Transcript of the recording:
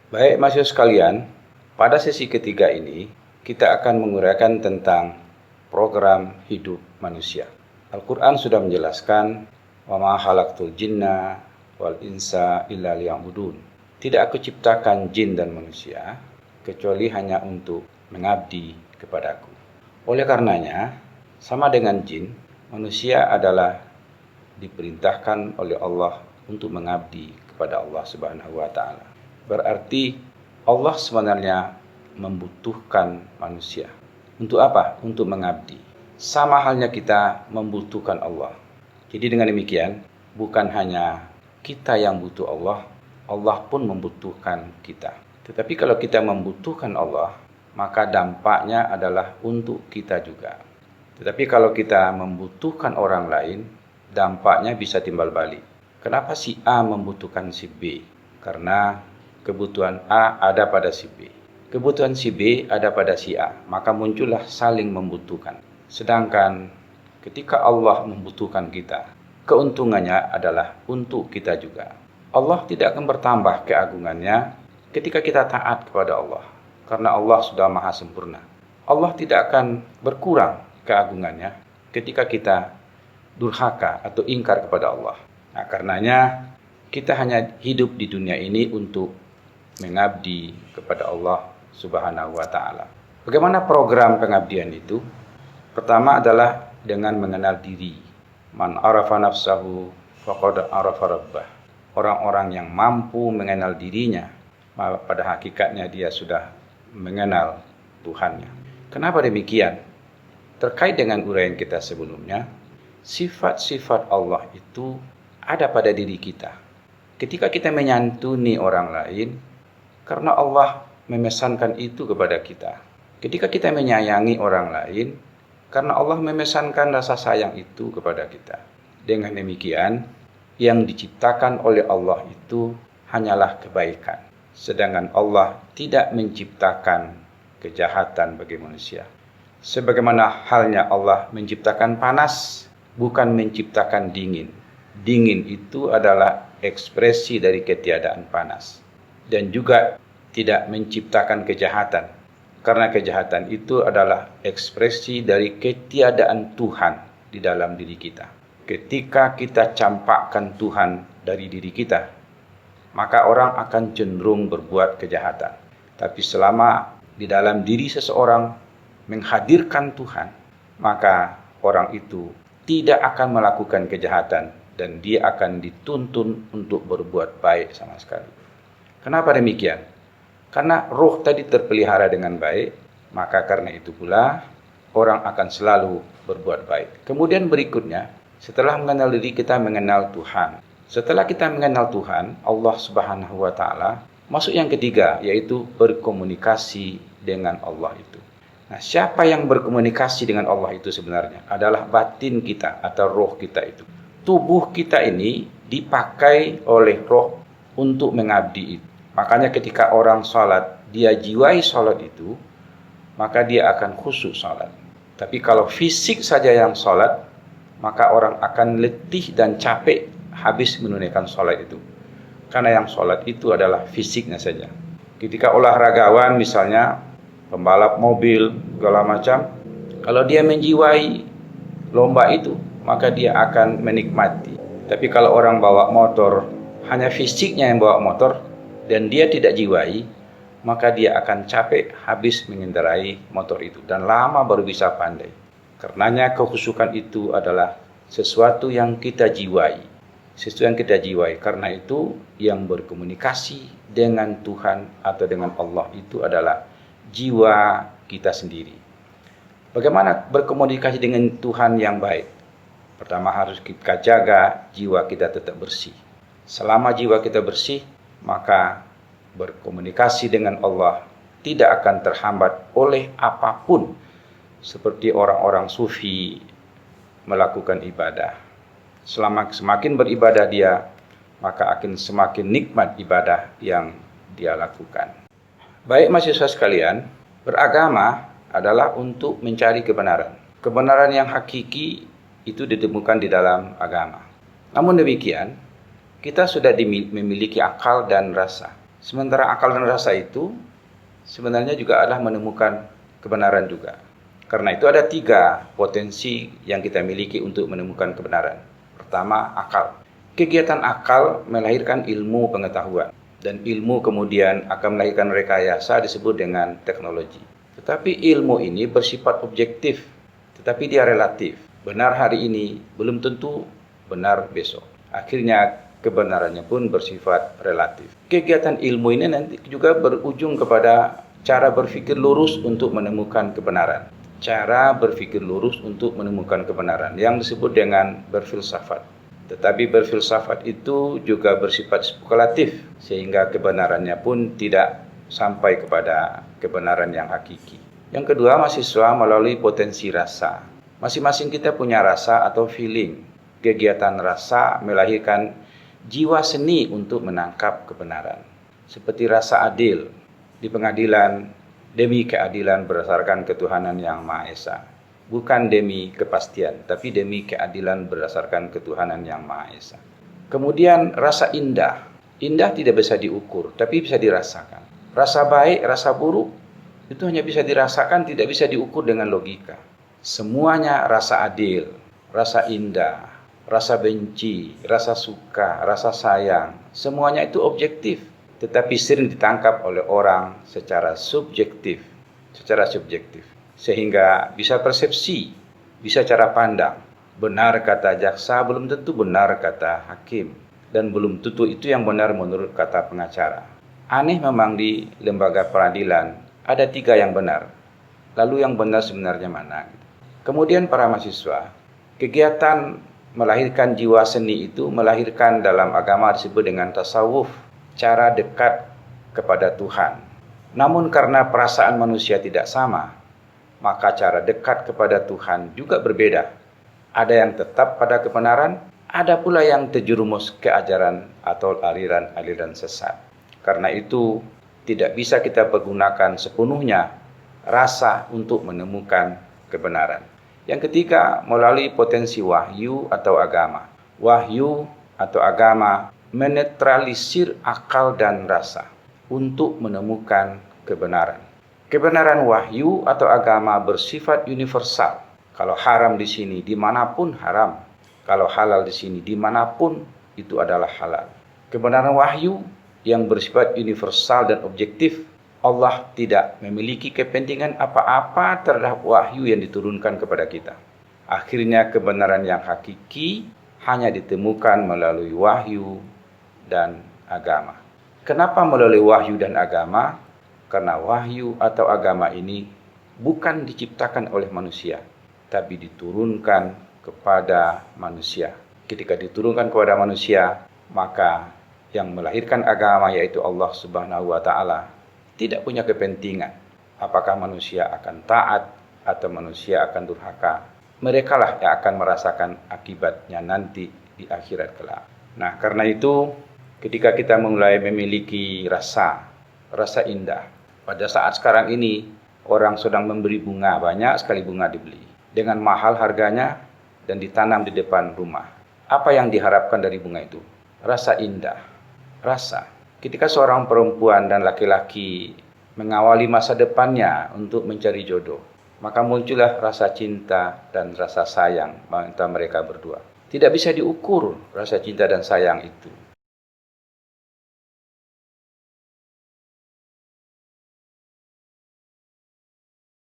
Baik mahasiswa sekalian, pada sesi ketiga ini kita akan menguraikan tentang program hidup manusia. Al-Quran sudah menjelaskan, wa ma khalaqtul jinna wal insa illa liya'budun. Tidak aku ciptakan jin dan manusia kecuali hanya untuk mengabdi kepadaku. Oleh karenanya, sama dengan jin, manusia adalah diperintahkan oleh Allah untuk mengabdi kepada Allah Subhanahu wa taala. Berarti Allah sebenarnya membutuhkan manusia. Untuk apa? Untuk mengabdi. Sama halnya kita membutuhkan Allah. Jadi dengan demikian, bukan hanya kita yang butuh Allah, Allah pun membutuhkan kita. Tetapi kalau kita membutuhkan Allah, maka dampaknya adalah untuk kita juga. Tetapi kalau kita membutuhkan orang lain, dampaknya bisa timbal balik. Kenapa si A membutuhkan si B? Karena kebutuhan A ada pada si B. Kebutuhan si B ada pada si A. Maka muncullah saling membutuhkan. Sedangkan ketika Allah membutuhkan kita, keuntungannya adalah untuk kita juga. Allah tidak akan bertambah keagungannya ketika kita taat kepada Allah. Karena Allah sudah maha sempurna. Allah tidak akan berkurang keagungannya ketika kita durhaka atau ingkar kepada Allah. Nah, karenanya kita hanya hidup di dunia ini untuk mengabdi kepada Allah Subhanahu wa taala. Bagaimana program pengabdian itu? Pertama adalah dengan mengenal diri. Man arafa nafsahu faqad arafa rabbah. Orang-orang yang mampu mengenal dirinya, pada hakikatnya dia sudah mengenal Tuhannya. Kenapa demikian? Terkait dengan uraian kita sebelumnya, sifat-sifat Allah itu ada pada diri kita. Ketika kita menyantuni orang lain, karena Allah memesankan itu kepada kita. Ketika kita menyayangi orang lain, karena Allah memesankan rasa sayang itu kepada kita. Dengan demikian, yang diciptakan oleh Allah itu hanyalah kebaikan. Sedangkan Allah tidak menciptakan kejahatan bagi manusia. Sebagaimana halnya Allah menciptakan panas, bukan menciptakan dingin. Dingin itu adalah ekspresi dari ketiadaan panas. Dan juga tidak menciptakan kejahatan. Karena kejahatan itu adalah ekspresi dari ketiadaan Tuhan di dalam diri kita. Ketika kita campakkan Tuhan dari diri kita, maka orang akan cenderung berbuat kejahatan. Tapi selama di dalam diri seseorang menghadirkan Tuhan, maka orang itu tidak akan melakukan kejahatan dan dia akan dituntun untuk berbuat baik sama sekali. Kenapa demikian? Karena roh tadi terpelihara dengan baik, maka karena itu pula orang akan selalu berbuat baik. Kemudian berikutnya, setelah mengenal diri kita mengenal Tuhan. Setelah kita mengenal Tuhan, Allah Subhanahu wa taala, masuk yang ketiga yaitu berkomunikasi dengan Allah itu. Nah, siapa yang berkomunikasi dengan Allah itu sebenarnya? Adalah batin kita atau roh kita itu. Tubuh kita ini dipakai oleh roh untuk mengabdi itu. Makanya ketika orang sholat, dia jiwai sholat itu, maka dia akan khusyuk sholat. Tapi kalau fisik saja yang sholat, maka orang akan letih dan capek habis menunaikan sholat itu. Karena yang sholat itu adalah fisiknya saja. Ketika olahragawan misalnya, pembalap mobil, segala macam, kalau dia menjiwai lomba itu, maka dia akan menikmati. Tapi kalau orang bawa motor, hanya fisiknya yang bawa motor, dan dia tidak jiwai, maka dia akan capek habis mengendarai motor itu. Dan lama baru bisa pandai. Karenanya kekhusyukan itu adalah sesuatu yang kita jiwai. Sesuatu yang kita jiwai. Karena itu yang berkomunikasi dengan Tuhan atau dengan Allah itu adalah jiwa kita sendiri. Bagaimana berkomunikasi dengan Tuhan yang baik? Pertama harus kita jaga jiwa kita tetap bersih. Selama jiwa kita bersih, maka berkomunikasi dengan Allah tidak akan terhambat oleh apapun. Seperti orang-orang sufi melakukan ibadah. Semakin beribadah dia, maka akan semakin nikmat ibadah yang dia lakukan. Baik mahasiswa sekalian, beragama adalah untuk mencari kebenaran. Kebenaran yang hakiki itu ditemukan di dalam agama. Namun demikian, kita sudah memiliki akal dan rasa. Sementara akal dan rasa itu sebenarnya juga adalah menemukan kebenaran juga. Karena itu ada 3 potensi yang kita miliki untuk menemukan kebenaran. Pertama, akal. Kegiatan akal melahirkan ilmu pengetahuan. Dan ilmu kemudian akan melahirkan rekayasa disebut dengan teknologi. Tetapi ilmu ini bersifat objektif, tetapi dia relatif. Benar hari ini belum tentu benar besok. Akhirnya kebenarannya pun bersifat relatif. Kegiatan ilmu ini nanti juga berujung kepada cara berpikir lurus untuk menemukan kebenaran. Cara berpikir lurus untuk menemukan kebenaran yang disebut dengan berfilsafat. Tetapi berfilsafat itu juga bersifat spekulatif sehingga kebenarannya pun tidak sampai kepada kebenaran yang hakiki. Yang kedua, mahasiswa melalui potensi rasa. Masing-masing kita punya rasa atau feeling. Kegiatan rasa melahirkan jiwa seni untuk menangkap kebenaran. Seperti rasa adil di pengadilan, demi keadilan berdasarkan ketuhanan yang Maha Esa. Bukan demi kepastian, tapi demi keadilan berdasarkan ketuhanan yang Maha Esa. Kemudian rasa indah. Indah tidak bisa diukur, tapi bisa dirasakan. Rasa baik, rasa buruk, itu hanya bisa dirasakan, tidak bisa diukur dengan logika. Semuanya rasa adil, rasa indah, rasa benci, rasa suka, rasa sayang. Semuanya itu objektif, tetapi sering ditangkap oleh orang secara subjektif, sehingga bisa persepsi, bisa cara pandang. Benar kata jaksa belum tentu benar kata hakim, dan belum tentu itu yang benar menurut kata pengacara. Aneh memang di lembaga peradilan ada 3 yang benar, lalu yang benar sebenarnya mana? Kemudian para mahasiswa, kegiatan melahirkan jiwa seni itu melahirkan dalam agama disebut dengan tasawuf, cara dekat kepada Tuhan. Namun karena perasaan manusia tidak sama, maka cara dekat kepada Tuhan juga berbeda. Ada yang tetap pada kebenaran, ada pula yang terjerumus ke ajaran atau aliran-aliran sesat. Karena itu tidak bisa kita pergunakan sepenuhnya rasa untuk menemukan kebenaran. Yang ketiga, melalui potensi wahyu atau agama. Wahyu atau agama menetralisir akal dan rasa untuk menemukan kebenaran. Kebenaran wahyu atau agama bersifat universal. Kalau haram di sini, dimanapun haram. Kalau halal di sini, dimanapun itu adalah halal. Kebenaran wahyu yang bersifat universal dan objektif, Allah tidak memiliki kepentingan apa-apa terhadap wahyu yang diturunkan kepada kita. Akhirnya kebenaran yang hakiki hanya ditemukan melalui wahyu dan agama. Kenapa melalui wahyu dan agama? Karena wahyu atau agama ini bukan diciptakan oleh manusia, tapi diturunkan kepada manusia. Ketika diturunkan kepada manusia, maka yang melahirkan agama yaitu Allah Subhanahu wa Ta'ala tidak punya kepentingan apakah manusia akan taat atau manusia akan durhaka. Merekalah yang akan merasakan akibatnya nanti di akhirat kelak. Nah, karena itu ketika kita mulai memiliki rasa indah, pada saat sekarang ini orang sedang memberi bunga, banyak sekali bunga dibeli dengan mahal harganya dan ditanam di depan rumah. Apa yang diharapkan dari bunga itu? Rasa indah, rasa. Ketika seorang perempuan dan laki-laki mengawali masa depannya untuk mencari jodoh, maka muncullah rasa cinta dan rasa sayang antara mereka berdua. Tidak bisa diukur rasa cinta dan sayang itu.